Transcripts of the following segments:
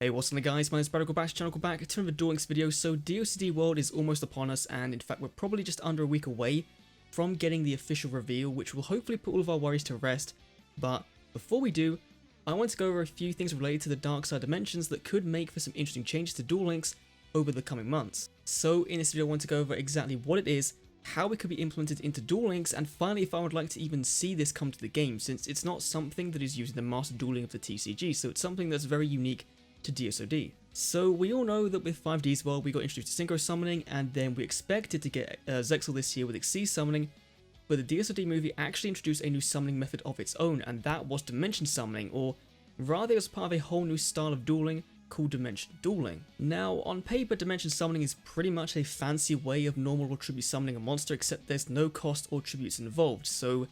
Hey, what's up guys, my name is Brad, welcome back to the channel, welcome back to another Duel Links video. So DSoD World is almost upon us, and in fact we're probably just under a week away from getting the official reveal, which will hopefully put all of our worries to rest. But before we do, I want to go over a few things related to the dark side dimensions that could make for some interesting changes to Duel Links over the coming months. So in this video I want to go over exactly what it is, how it could be implemented into Duel Links, and finally if I would like to even see this come to the game, since it's not something that is used in the master dueling of the TCG, so it's something that's very unique to DSoD. So we all know that with 5D's World we got introduced to Synchro Summoning, and then we expected to get Zexal this year with Xyz Summoning, but the DSoD movie actually introduced a new summoning method of its own, and that was Dimension Summoning, or rather it was part of a whole new style of dueling called Dimension Dueling. Now on paper Dimension Summoning is pretty much a fancy way of normal or tribute summoning a monster, except there's no cost or tributes involved, so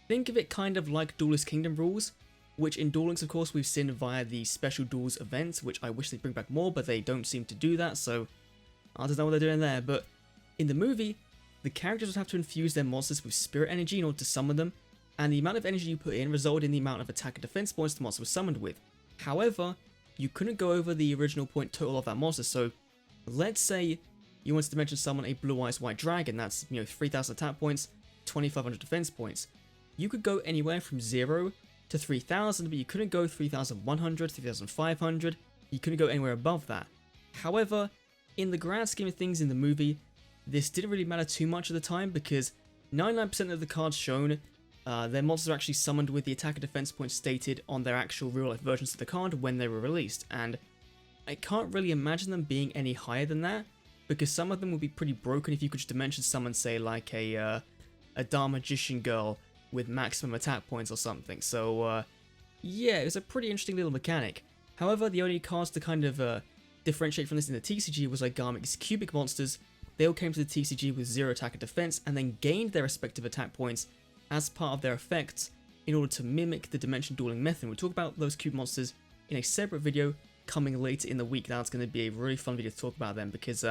think of it kind of like Duelist Kingdom rules, which in Duel Links of course we've seen via the Special Duels events, which I wish they'd bring back more, but they don't seem to do that, so I don't know what they're doing there. But in the movie, the characters would have to infuse their monsters with spirit energy in order to summon them, and the amount of energy you put in resulted in the amount of attack and defense points the monster was summoned with. However, you couldn't go over the original point total of that monster, so let's say you wanted to Dimension Summon a Blue Eyes White Dragon, that's 3000 attack points, 2500 defense points. You could go anywhere from 0 to 3000, but you couldn't go 3100, 3500, you couldn't go anywhere above that. However, in the grand scheme of things in the movie, this didn't really matter too much at the time, because 99% of the cards shown, their monsters are actually summoned with the attack and defense points stated on their actual real life versions of the card when they were released, and I can't really imagine them being any higher than that, because some of them would be pretty broken if you could just Dimension Summon, say, like a Dark Magician Girl with maximum attack points or something. So yeah, it was a pretty interesting little mechanic. However, the only cards to kind of differentiate from this in the TCG was Garmic's cubic monsters. They all came to the TCG with 0 attack and defense, and then gained their respective attack points as part of their effects in order to mimic the Dimension Dueling method. We'll talk about those cube monsters in a separate video coming later in the week. That's going to be a really fun video to talk about them, because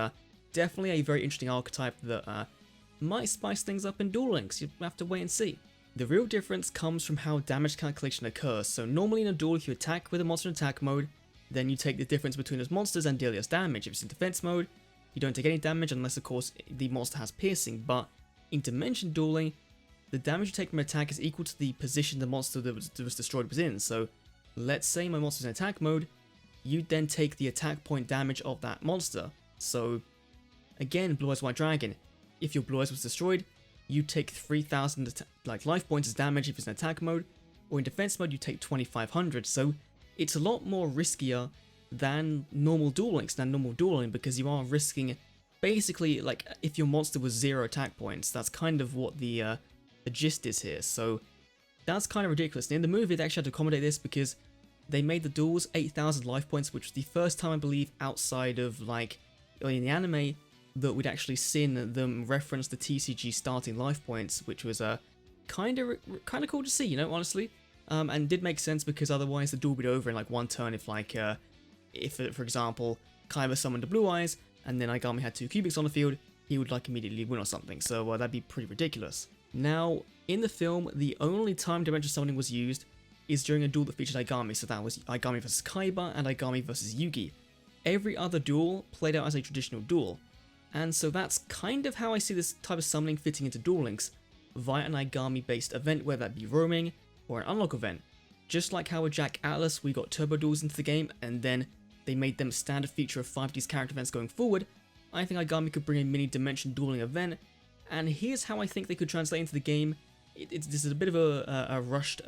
definitely a very interesting archetype that might spice things up in Duel Links. You'll have to wait and see. The real difference comes from how damage calculation occurs. So normally in a duel, if you attack with a monster in attack mode, then you take the difference between those monsters and deal less damage. If it's in defense mode, you don't take any damage unless of course the monster has piercing, but in Dimension Dueling, the damage you take from attack is equal to the position the monster that was destroyed was in. So let's say my monster's in attack mode, you then take the attack point damage of that monster. So again, Blue Eyes White Dragon, if your Blue Eyes was destroyed, you take 3000 life points as damage if it's in attack mode, or in defense mode you take 2500, so it's a lot more riskier than normal Duel Links, dueling, because you are risking basically, like, if your monster was 0 attack points, that's kind of what the gist is here, so that's kind of ridiculous. And in the movie they actually had to accommodate this because they made the duels 8000 life points, which was the first time I believe outside of in the anime that we'd actually seen them reference the TCG starting life points, which was kind of cool to see, honestly, and did make sense, because otherwise the duel would be over in one turn if for example Kaiba summoned a Blue Eyes and then Igami had 2 cubics on the field, he would immediately win or something, so that'd be pretty ridiculous. Now in the film, the only time Dimension Summoning was used is during a duel that featured Igami, so that was Igami vs Kaiba and Igami vs Yugi. Every other duel played out as a traditional duel. And so that's kind of how I see this type of summoning fitting into Duel Links, via an Igami-based event, whether that be roaming or an unlock event. Just like how with Jack Atlas we got turbo duels into the game, and then they made them a standard feature of 5D's character events going forward, I think Igami could bring a mini Dimension Dueling event, and here's how I think they could translate into the game. This is a bit of a rushed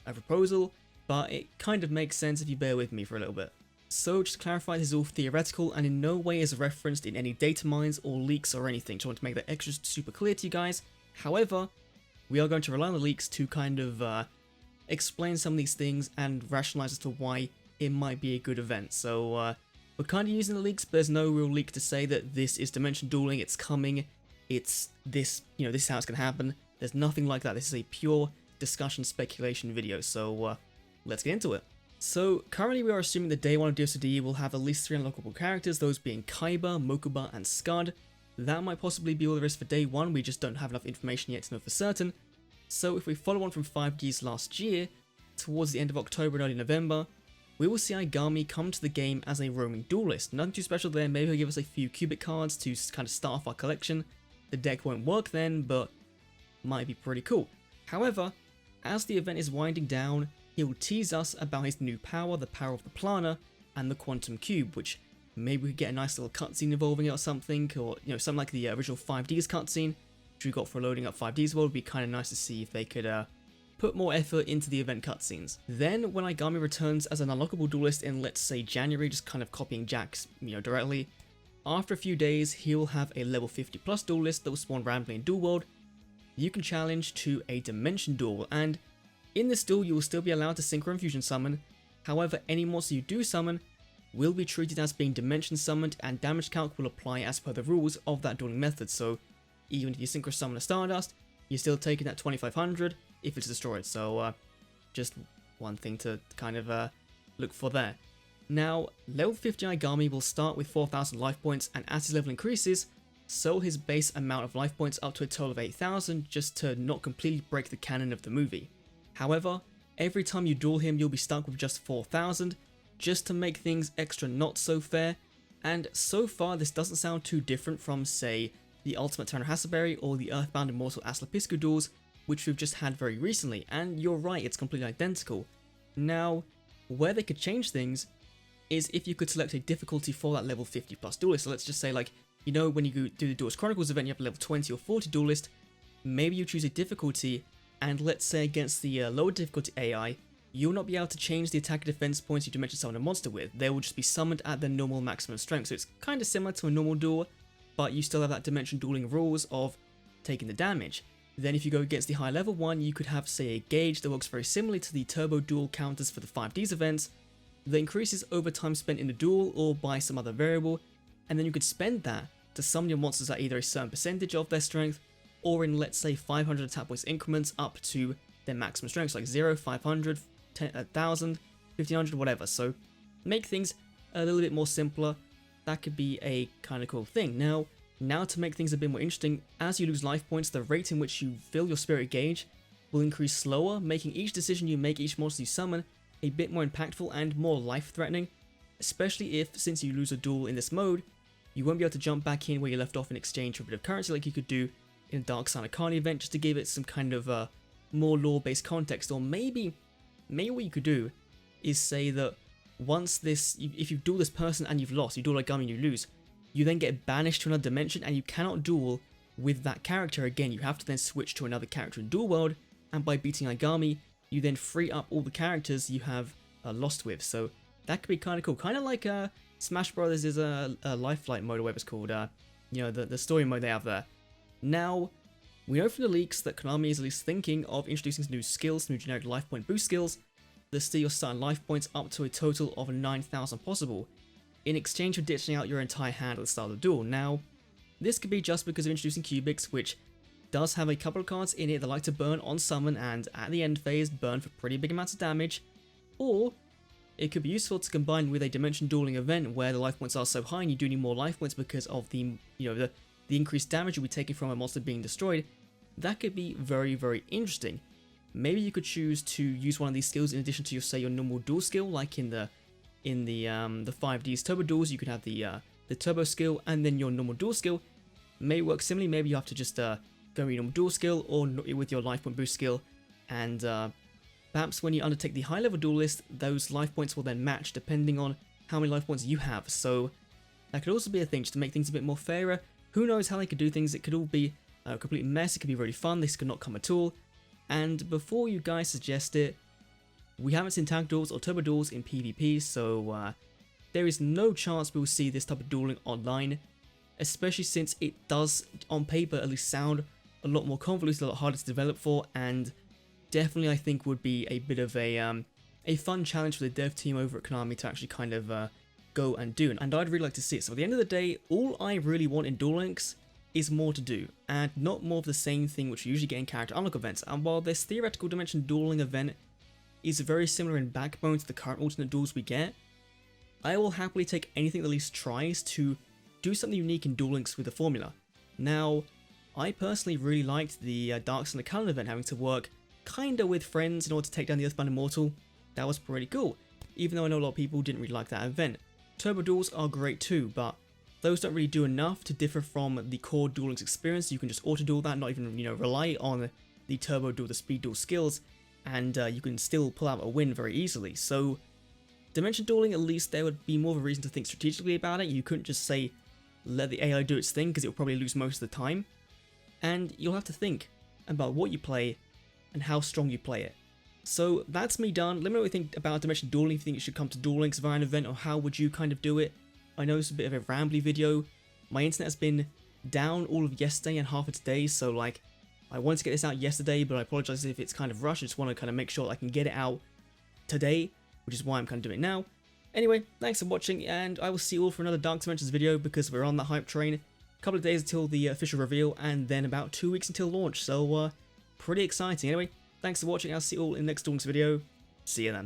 proposal, but it kind of makes sense if you bear with me for a little bit. So just to clarify, this is all theoretical and in no way is referenced in any data mines or leaks or anything. Just want to make that extra super clear to you guys. However, we are going to rely on the leaks to kind of explain some of these things and rationalize as to why it might be a good event. So we're kind of using the leaks, but there's no real leak to say that this is Dimension Dueling, it's coming, it's this, this is how it's going to happen. There's nothing like that. This is a pure discussion speculation video, so let's get into it. So currently we are assuming that day 1 of DSoD will have at least 3 unlockable characters, those being Kaiba, Mokuba, and Scud. That might possibly be all there is for day 1, we just don't have enough information yet to know for certain. So if we follow on from 5Ds last year, towards the end of October and early November, we will see Aigami come to the game as a roaming duelist. Nothing too special there, maybe he'll give us a few cubic cards to kind of start off our collection. The deck won't work then, but might be pretty cool. However, as the event is winding down, he will tease us about his new power, the power of the Planar, and the Quantum Cube, which maybe we could get a nice little cutscene involving it or something, or something like the original 5Ds cutscene, which we got for loading up 5Ds World. Would be kind of nice to see if they could put more effort into the event cutscenes. Then, when Aigami returns as an unlockable duelist in, let's say, January, just kind of copying Jack's, directly, after a few days, he'll have a level 50 plus duelist that will spawn randomly in Duel World. You can challenge to a Dimension Duel, and in this duel, you will still be allowed to Synchro and Fusion summon. However, any monster you do summon will be treated as being Dimension summoned, and damage calc will apply as per the rules of that dueling method. So, even if you Synchro summon a Stardust, you're still taking that 2500 if it's destroyed. So, just one thing to kind of look for there. Now, level 50 Aigami will start with 4000 life points, and as his level increases, so his base amount of life points up to a total of 8000, just to not completely break the canon of the movie. However, every time you duel him, you'll be stuck with just 4000, just to make things extra not so fair, and so far this doesn't sound too different from, say, the Ultimate Turner Hasaberry or the Earthbound Immortal Aslapiscu duels, which we've just had very recently, and you're right, it's completely identical. Now, where they could change things is if you could select a difficulty for that level 50 plus duelist. So let's just say, like, when you do the Duelist Chronicles event, you have a level 20 or 40 duelist, maybe you choose a difficulty, and let's say against the lower difficulty AI, you'll not be able to change the attack and defense points you Dimension summon a monster with. They will just be summoned at their normal maximum strength. So it's kind of similar to a normal duel, but you still have that Dimension dueling rules of taking the damage. Then if you go against the high level one, you could have, say, a gauge that works very similarly to the turbo duel counters for the 5Ds events, that increases over time spent in the duel or by some other variable, and then you could spend that to summon your monsters at either a certain percentage of their strength, or in, let's say, 500 attack points increments up to their maximum strengths, like 0, 500, 1000, 1500, whatever. So make things a little bit more simpler. That could be a kind of cool thing. Now to make things a bit more interesting, as you lose life points, the rate in which you fill your spirit gauge will increase slower, making each decision you make, each monster you summon, a bit more impactful and more life-threatening, especially if, since you lose a duel in this mode, you won't be able to jump back in where you left off in exchange for a bit of currency like you could do in a Dark Sun Akani event, just to give it some kind of more lore-based context. Or maybe what you could do is say that once if you duel this person and you've lost, you duel Aigami and you lose, you then get banished to another dimension and you cannot duel with that character again. You have to then switch to another character in Duel World, and by beating Aigami, you then free up all the characters you have lost with. So that could be kind of cool. Kind of like Smash Brothers is a Life Flight mode, or whatever it's called. The story mode they have there. Now, we know from the leaks that Konami is at least thinking of introducing new skills, new generic life point boost skills, that steal your starting life points up to a total of 9,000 possible, in exchange for ditching out your entire hand at the start of the duel. Now, this could be just because of introducing Cubics, which does have a couple of cards in it that like to burn on summon and at the end phase burn for pretty big amounts of damage, or it could be useful to combine with a Dimension dueling event where the life points are so high and you do need more life points because of the increased damage you'll be taking from a monster being destroyed. That could be very, very interesting. Maybe you could choose to use one of these skills in addition to your normal duel skill, like in the 5Ds turbo duels. You could have the turbo skill and then your normal duel skill. May work similarly. Maybe you have to just go with your normal duel skill or with your life point boost skill, and perhaps when you undertake the high level duelist, those life points will then match depending on how many life points you have. So that could also be a thing just to make things a bit more fairer. Who knows how they could do things? It could all be a complete mess. It could be really fun. This could not come at all. And before you guys suggest it, we haven't seen tag duels or turbo duels in PvP, so there is no chance we will see this type of dueling online, especially since it does, on paper at least, sound a lot more convoluted, a lot harder to develop for, and definitely I think would be a bit of a fun challenge for the dev team over at Konami to actually kind of go and do, and I'd really like to see it. So at the end of the day, all I really want in Duel Links is more to do, and not more of the same thing which we usually get in character unlock events. And while this theoretical Dimension dueling event is very similar in backbone to the current alternate duels we get, I will happily take anything that at least tries to do something unique in Duel Links with the formula. Now, I personally really liked the Dark Sun Calendar event, having to work kinda with friends in order to take down the Earthbound Immortal. That was pretty cool. even though I know a lot of people didn't really like that event. Turbo duels are great too, but those don't really do enough to differ from the core Duel Links experience. You can just auto duel that, not even rely on the turbo duel, the speed duel skills, and you can still pull out a win very easily. So dimension dueling, at least there would be more of a reason to think strategically about it. You couldn't just say let the AI do its thing, because it'll probably lose most of the time, and you'll have to think about what you play and how strong you play it. So that's me done. Let me know what you think about dimension dueling, if you think it should come to Duel Links via an event, or how would you kind of do it. I know it's a bit of a rambly video. My internet has been down all of yesterday and half of today, so like I wanted to get this out yesterday, but I apologize if it's kind of rushed. I just want to kind of make sure I can get it out today, which is why I'm kind of doing it now. Anyway, thanks for watching, and I will see you all for another Dark Dimensions video, because we're on that hype train. A couple of days until the official reveal, and then about 2 weeks until launch, so pretty exciting. Anyway, thanks for watching. I'll see you all in the next Duel Links video. See you then.